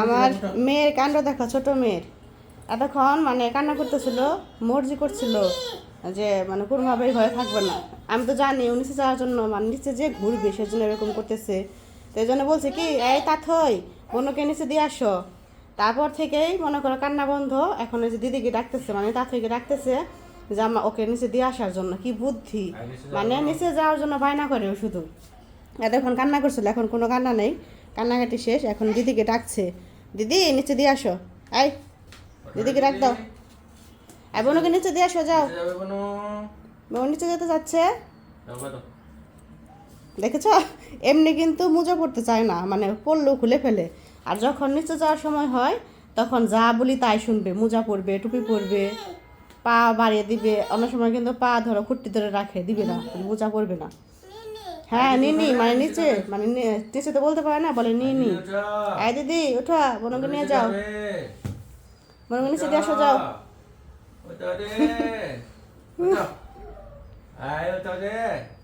আমার মেয়ের কাণ্ড দেখো, ছোট মেয়ের এতক্ষণ মানে কান্না করতেছিল, মর্জি করছিল যে মানে কোনোভাবেই ঘরে থাকবে না। আমি তো জানি ও নিচে যাওয়ার জন্য মানে নিচে যে ঘুরবে সেজন্য এরকম করতেছে। তো এই জন্য বলছে কি এই তাথই বোনকে নিচে দিয়ে আসো। তারপর থেকেই মনে করো কান্না বন্ধ। এখন ওই যে দিদিকে ডাকতেছে মানে তাথইকে ডাকতেছে যে আমার ওকে নিচে দিয়ে আসার জন্য। কি বুদ্ধি, মানে নিচে যাওয়ার জন্য বায়না করে ও শুধু। এতক্ষণ কান্না করছিল, এখন কোনো কান্না নেই, কান্নাকাটি শেষ। এখন দিদিকে ডাকছে, দিদি নিচে দিয়ে আসো, এই দিদিকে ডাক দাও, আর বোনকে নিচে দিয়ে আসো, যাও। বোন নিচে যেতে যাচ্ছে, দেখেছ? এমনি কিন্তু মোজা পড়তে চায় না, মানে পড়লেও খুলে ফেলে। আর যখন নিচে যাওয়ার সময় হয় তখন যা বলি তাই শুনবে, মোজা পরবে, টুপি পরবে, পা বাড়িয়ে দিবে। অনেক সময় কিন্তু পা ধরো খুঁটি ধরে রাখে, দিবে না, মোজা পরবে না। হ্যাঁ নিনি মানে নিচে, মানে নিচে তো বলতে পারে না, বলে নিনি। আয় দিদি ওঠা, বোনকে নিয়ে যাও, বোনকে নিচে দিয়ে আসো, যাও। Ôi trời đi. Ôi trời. Ai ơi trời đi.